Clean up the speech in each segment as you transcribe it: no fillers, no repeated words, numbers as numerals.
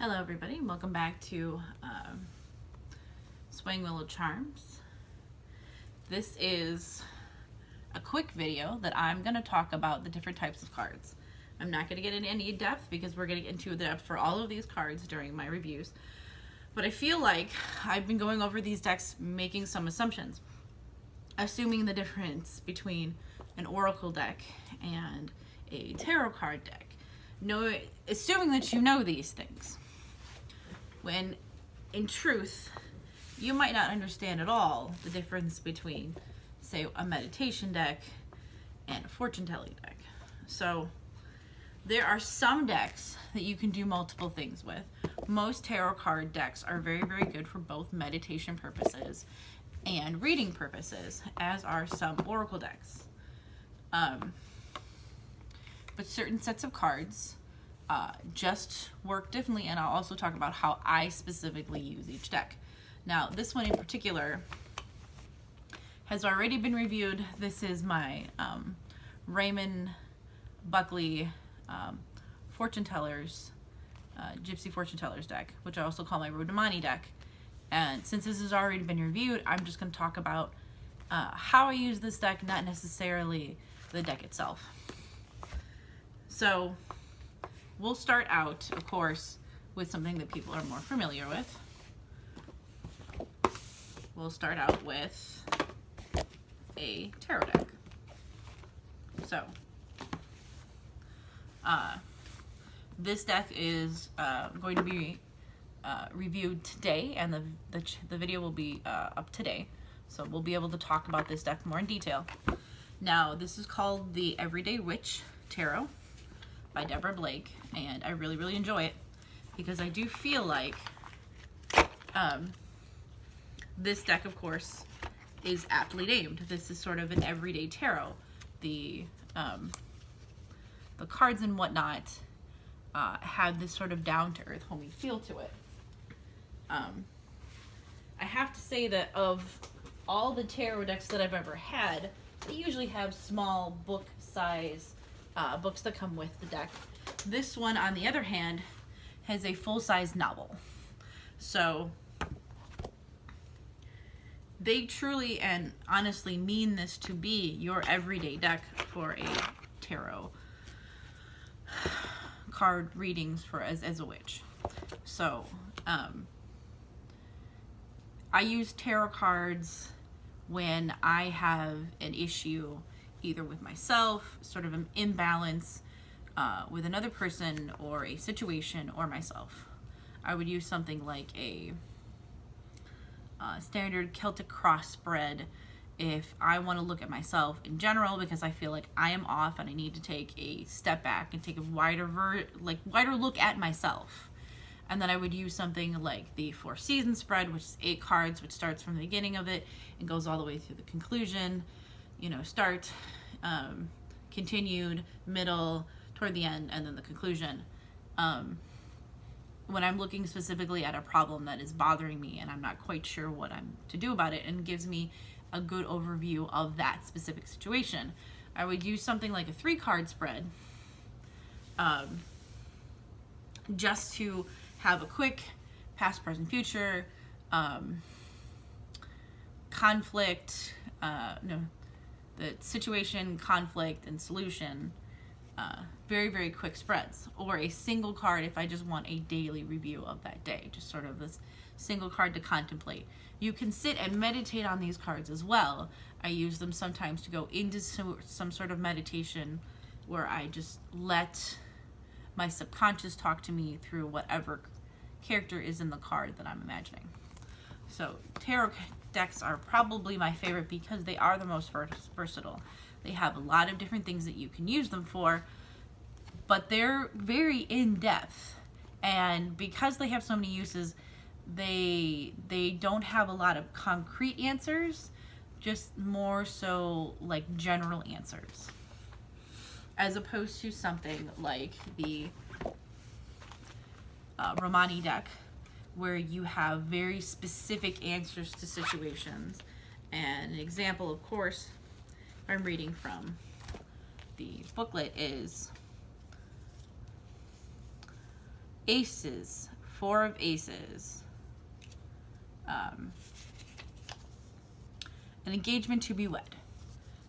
Hello everybody, welcome back to Swaying Willow Charms. This is a quick video that I'm going to talk about the different types of cards. I'm not going to get into any depth because we're getting into the depth for all of these cards during my reviews. But I feel like I've been going over these decks making some assumptions. Assuming the difference between an Oracle deck and a tarot card deck. Assuming that you know these things. When in truth, you might not understand at all the difference between, say, a meditation deck and a fortune telling deck. So there are some decks that you can do multiple things with. Most tarot card decks are very, very good for both meditation purposes and reading purposes, as are some oracle decks. But certain sets of cards just work differently, and I'll also talk about how I specifically use each deck. Now, this one in particular has already been reviewed. This is my Raymond Buckley Fortune Tellers, Gypsy Fortune Tellers deck, which I also call my Rudamani deck. And since this has already been reviewed, I'm just going to talk about how I use this deck, not necessarily the deck itself. So we'll start out, of course, with something that people are more familiar with. We'll start out with a tarot deck. So, this deck is going to be reviewed today, and the video will be up today. So we'll be able to talk about this deck more in detail. Now, this is called the Everyday Witch Tarot by Deborah Blake, and I really, really enjoy it because I do feel like this deck, of course, is aptly named. This is sort of an everyday tarot. The cards and whatnot have this sort of down-to-earth, homey feel to it. I have to say that of all the tarot decks that I've ever had, they usually have small book size books that come with the deck. This one, on the other hand, has a full-size novel. So they truly and honestly mean this to be your everyday deck for a tarot card readings for as a witch. So I use tarot cards when I have an issue either with myself, sort of an imbalance with another person or a situation or myself. I would use something like a standard Celtic cross spread if I want to look at myself in general because I feel like I am off and I need to take a step back and take a wider look at myself. And then I would use something like the 4 season spread, which is 8 cards, which starts from the beginning of it and goes all the way through the conclusion. You know, start, continued, middle, toward the end, and then the conclusion. When I'm looking specifically at a problem that is bothering me and I'm not quite sure what I'm to do about it, and gives me a good overview of that specific situation, I would use something like a 3-card spread just to have a quick past, present, future, conflict, the situation, conflict, and solution, very, very quick spreads. Or a single card if I just want a daily review of that day, just sort of this single card to contemplate. You can sit and meditate on these cards as well. I use them sometimes to go into some sort of meditation where I just let my subconscious talk to me through whatever character is in the card that I'm imagining. So tarot decks are probably my favorite because they are the most versatile. They have a lot of different things that you can use them for, but they're very in-depth. And because they have so many uses, they don't have a lot of concrete answers, just more so like general answers. As opposed to something like the Romani deck, where you have very specific answers to situations. And an example, of course, I'm reading from the booklet is Aces Four of Aces. An engagement to be wed.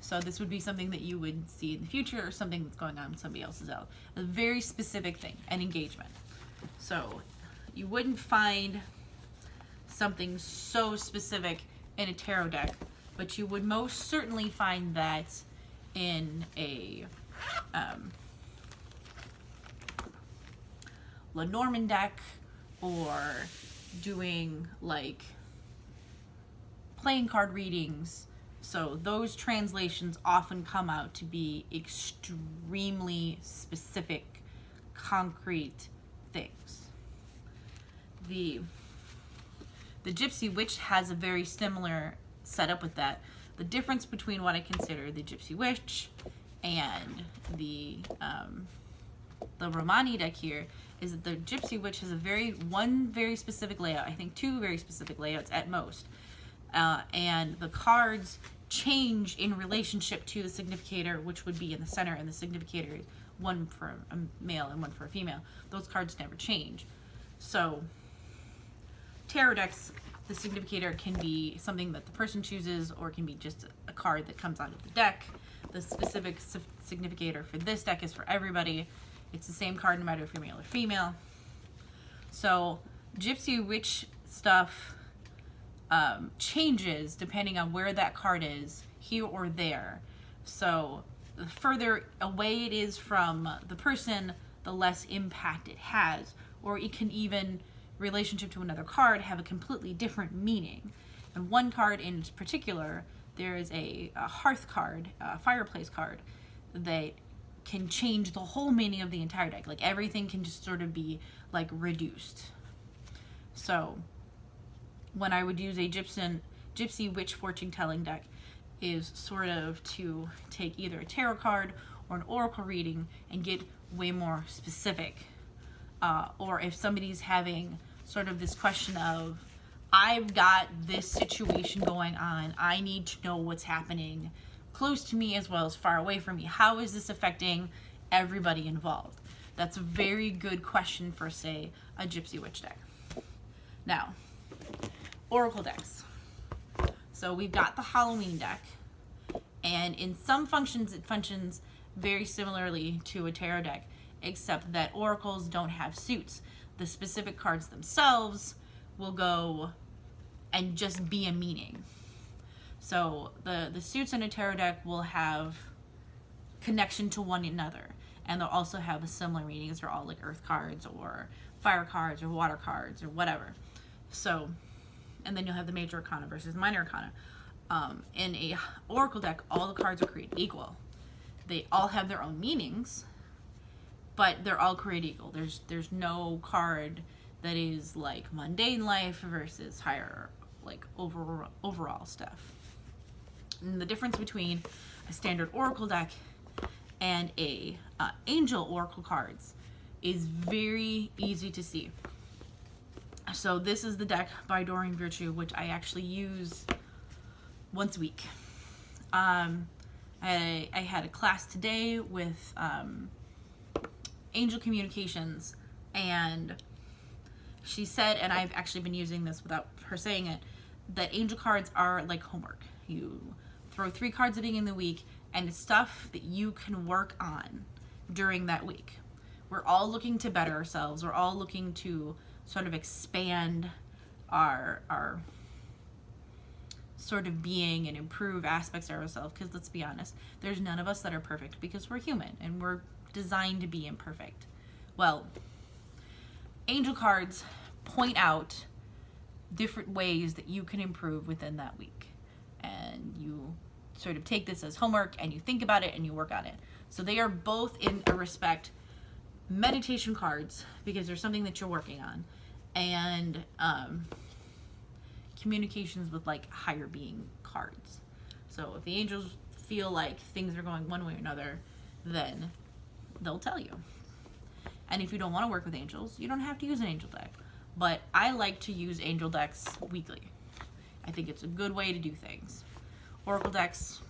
So this would be something that you would see in the future, or something that's going on with somebody else's out. A very specific thing, an engagement. So you wouldn't find something so specific in a tarot deck, but you would most certainly find that in a Lenormand deck, or doing like playing card readings. So those translations often come out to be extremely specific, concrete things. The Gypsy Witch has a very similar setup with that. The difference between what I consider the Gypsy Witch and the Romani deck here is that the Gypsy Witch has one very specific layout. I think two very specific layouts at most. And the cards change in relationship to the significator, which would be in the center, and the significator is one for a male and one for a female. Those cards never change. So tarot decks, the significator can be something that the person chooses, or it can be just a card that comes out of the deck. The specific significator for this deck is for everybody. It's the same card no matter if you're male or female. So Gypsy Witch stuff changes depending on where that card is, here or there. So the further away it is from the person, the less impact it has. Or it can even, relationship to another card, have a completely different meaning. And one card in particular, there is a hearth card, a fireplace card, that can change the whole meaning of the entire deck. Like everything can just sort of be like reduced. So when I would use a Gypsy Witch fortune telling deck is sort of to take either a tarot card or an oracle reading and get way more specific. Or if somebody's having sort of this question of, I've got this situation going on, I need to know what's happening close to me as well as far away from me. How is this affecting everybody involved? That's a very good question for, say, a Gypsy Witch deck. Now, oracle decks. So we've got the Halloween deck, and in some functions it functions very similarly to a tarot deck, except that oracles don't have suits. The specific cards themselves will go and just be a meaning. So the suits in a tarot deck will have connection to one another, and they'll also have a similar meaning, as they're all like earth cards or fire cards or water cards or whatever. So, and then you'll have the major arcana versus minor arcana. In a oracle deck, all the cards are created equal. They all have their own meanings, but they're all created equal. There's no card that is like mundane life versus higher, like overall stuff. And the difference between a standard oracle deck and a angel oracle cards is very easy to see. So this is the deck by Doreen Virtue, which I actually use once a week. I had a class today with Angel Communications, and she said, and I've actually been using this without her saying it, that angel cards are like homework. You throw 3 cards at the beginning of the week, and it's stuff that you can work on during that week. We're all looking to better ourselves. We're all looking to sort of expand our sort of being and improve aspects of ourselves, because let's be honest, there's none of us that are perfect, because we're human and we're designed to be imperfect. Well, angel cards point out different ways that you can improve within that week, and you sort of take this as homework and you think about it and you work on it. So they are both, in a respect, meditation cards, because there's something that you're working on, and communications with like higher being cards. So if the angels feel like things are going one way or another, then they'll tell you. And if you don't want to work with angels, you don't have to use an angel deck. But I like to use angel decks weekly. I think it's a good way to do things. Oracle decks,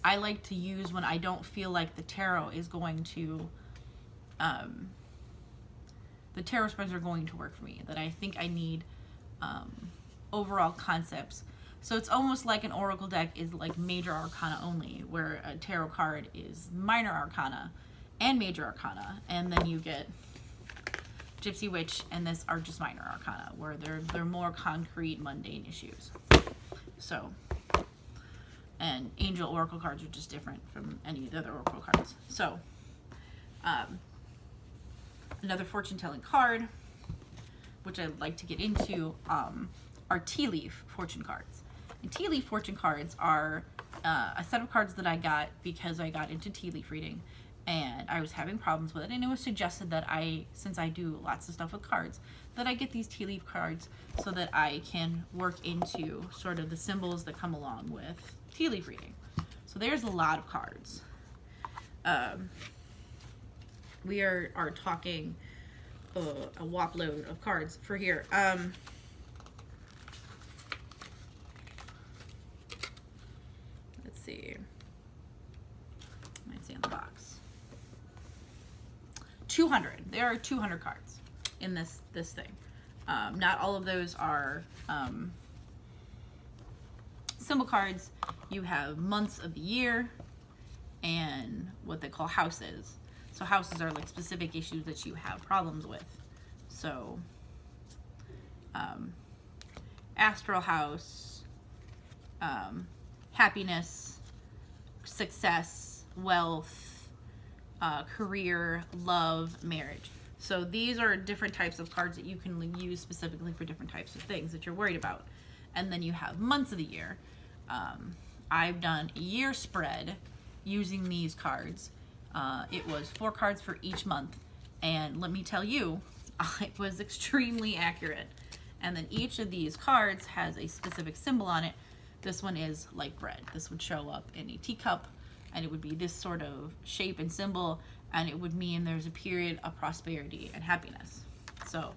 I like to use when I don't feel like the tarot is going to the tarot spreads are going to work for me, that I think I need overall concepts. So it's almost like an oracle deck is like major arcana only, where a tarot card is minor arcana and major arcana, and then you get Gypsy Witch and this are just minor arcana, where they're more concrete, mundane issues. So, and angel oracle cards are just different from any of the other oracle cards. So, another fortune-telling card, which I'd like to get into, are tea leaf fortune cards. And tea leaf fortune cards are a set of cards that I got because I got into tea leaf reading and I was having problems with it, and it was suggested that since I do lots of stuff with cards, that I get these tea leaf cards so that I can work into sort of the symbols that come along with tea leaf reading. So there's a lot of cards. We are talking a whop load of cards for here. Let's see. Might see on the box. 200. There are 200 cards in this thing. Not all of those are symbol cards. You have months of the year and what they call houses. So houses are like specific issues that you have problems with. So astral house, happiness, success, wealth, career, love, marriage. So these are different types of cards that you can use specifically for different types of things that you're worried about. And then you have months of the year. I've done a year spread using these cards. It was 4 cards for each month. And let me tell you, it was extremely accurate. And then each of these cards has a specific symbol on it. This one is like bread. This would show up in a teacup, and it would be this sort of shape and symbol, and it would mean there's a period of prosperity and happiness. So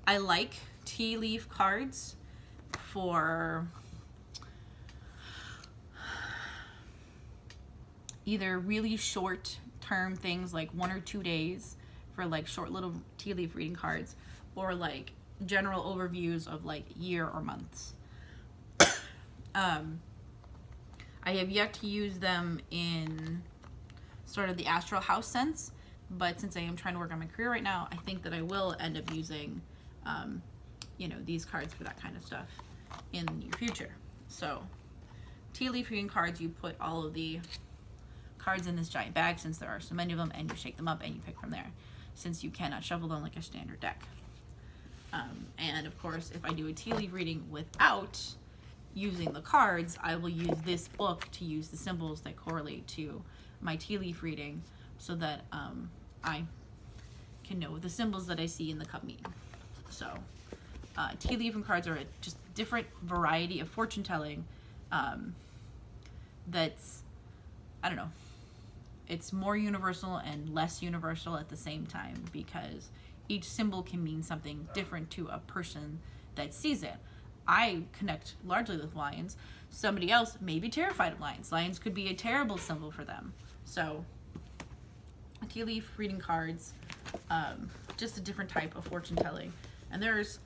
I like tea leaf cards for either really short term things like 1 or 2 days for like short little tea leaf reading cards, or like general overviews of like year or months. I have yet to use them in sort of the astral house sense, but since I am trying to work on my career right now, I think that I will end up using, these cards for that kind of stuff in the near future. So, tea leaf reading cards, you put all of the cards in this giant bag, since there are so many of them, and you shake them up and you pick from there, since you cannot shuffle them like a standard deck. And of course, if I do a tea leaf reading without using the cards, I will use this book to use the symbols that correlate to my tea leaf reading, so that I can know the symbols that I see in the cup mean. So tea leaf and cards are a just different variety of fortune telling that's, I don't know, it's more universal and less universal at the same time, because each symbol can mean something different to a person that sees it. I connect largely with lions. Somebody else may be terrified of lions. Lions could be a terrible symbol for them. So, tea leaf reading cards, just a different type of fortune telling. And there's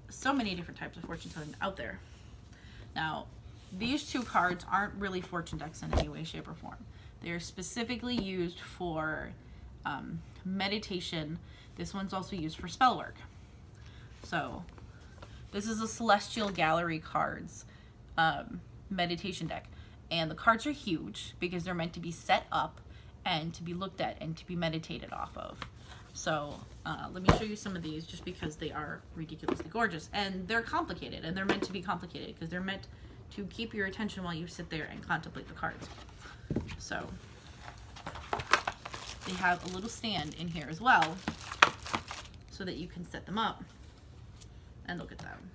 so many different types of fortune telling out there. Now, these 2 cards aren't really fortune decks in any way, shape, or form. They're specifically used for meditation. This one's also used for spell work. So, this is a Celestial Gallery cards meditation deck. And the cards are huge because they're meant to be set up and to be looked at and to be meditated off of. So let me show you some of these, just because they are ridiculously gorgeous. And they're complicated, and they're meant to be complicated because they're meant to keep your attention while you sit there and contemplate the cards. So they have a little stand in here as well, so that you can set them up and look at them.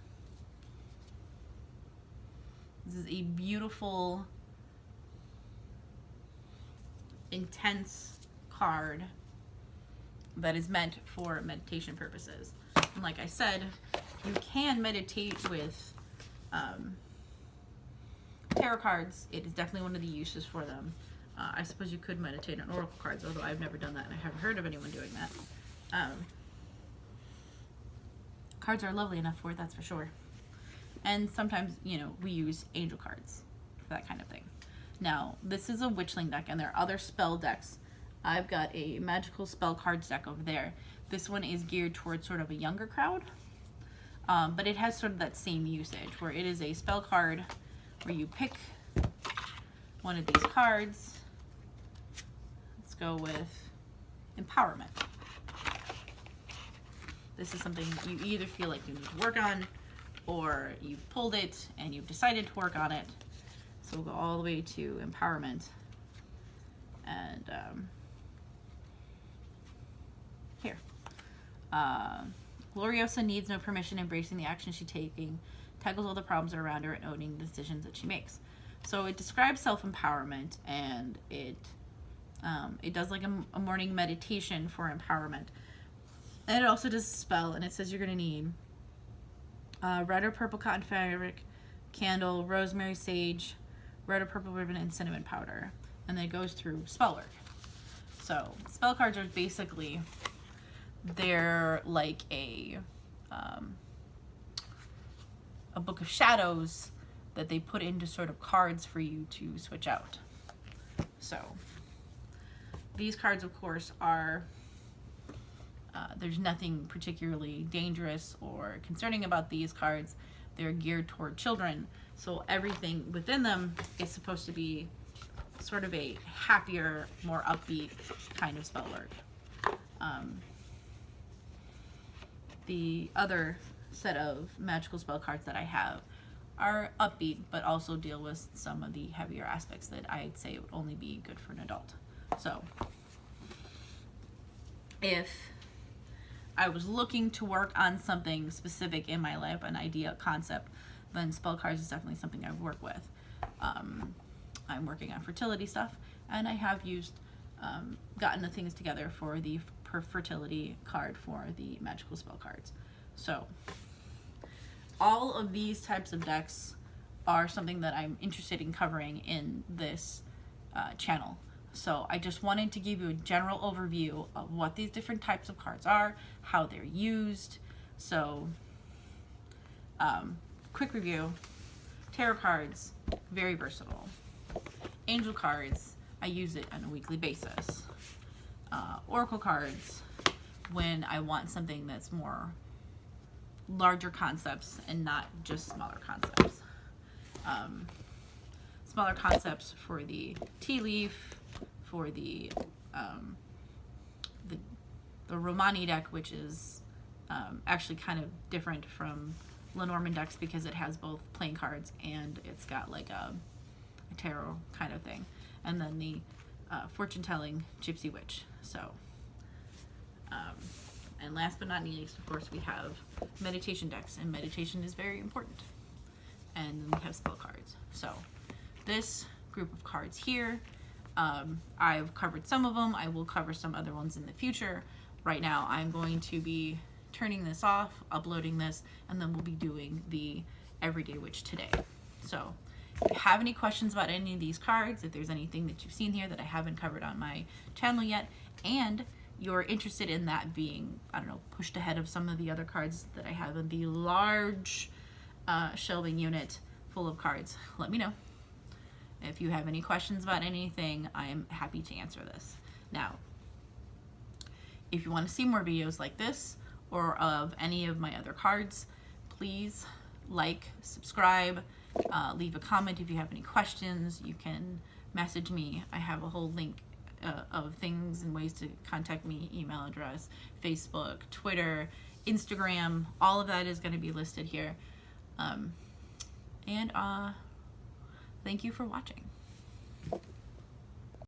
This is a beautiful, intense card that is meant for meditation purposes. And like I said, you can meditate with tarot cards. It is definitely one of the uses for them. I suppose you could meditate on oracle cards, although I've never done that and I haven't heard of anyone doing that. cards are lovely enough for it, that's for sure. And sometimes, you know, we use angel cards for that kind of thing. Now, this is a witchling deck, and there are other spell decks. I've got a magical spell cards deck over there. This one is geared towards sort of a younger crowd, but it has sort of that same usage, where it is a spell card where you pick one of these cards. Let's go with empowerment. This is something you either feel like you need to work on, or you've pulled it and you've decided to work on it. So we'll go all the way to empowerment. And here. Gloriosa needs no permission, embracing the action she's taking, tackles all the problems around her, and owning the decisions that she makes. So it describes self-empowerment, and it does like a morning meditation for empowerment. And it also does a spell, and it says you're going to need red or purple cotton fabric, candle, rosemary, sage, red or purple ribbon, and cinnamon powder. And then it goes through spell work. So spell cards are basically, they're like a book of shadows that they put into sort of cards for you to switch out. So these cards, of course, are there's nothing particularly dangerous or concerning about these cards. They're geared toward children, so everything within them is supposed to be sort of a happier, more upbeat kind of spell work. The other set of magical spell cards that I have are upbeat, but also deal with some of the heavier aspects that I'd say would only be good for an adult. So if I was looking to work on something specific in my life, an idea, concept, then spell cards is definitely something I would work with. I'm working on fertility stuff, and I have used, gotten the things together for the fertility card for the magical spell cards. So all of these types of decks are something that I'm interested in covering in this channel. So I just wanted to give you a general overview of what these different types of cards are, how they're used. So quick review: tarot cards, very versatile. Angel cards, I use it on a weekly basis. Oracle cards, when I want something that's more larger concepts and not just smaller concepts. Smaller concepts for the tea leaf, for the Romani deck, which is actually kind of different from Lenormand decks because it has both playing cards and it's got like a tarot kind of thing. And then the fortune telling Gypsy Witch. So and last but not least, of course, we have meditation decks, and meditation is very important. And then we have spell cards. So this group of cards here, I've covered some of them. I will cover some other ones in the future. Right now I'm going to be turning this off, uploading this, and then we'll be doing the Everyday Witch today. So if you have any questions about any of these cards, if there's anything that you've seen here that I haven't covered on my channel yet, and you're interested in that being, I don't know, pushed ahead of some of the other cards that I have in the large shelving unit full of cards, let me know. If you have any questions about anything, I am happy to answer this. Now, if you want to see more videos like this or of any of my other cards, please like, subscribe, leave a comment if you have any questions. You can message me. I have a whole link of things and ways to contact me: email address, Facebook, Twitter, Instagram. All of that is going to be listed here. Thank you for watching.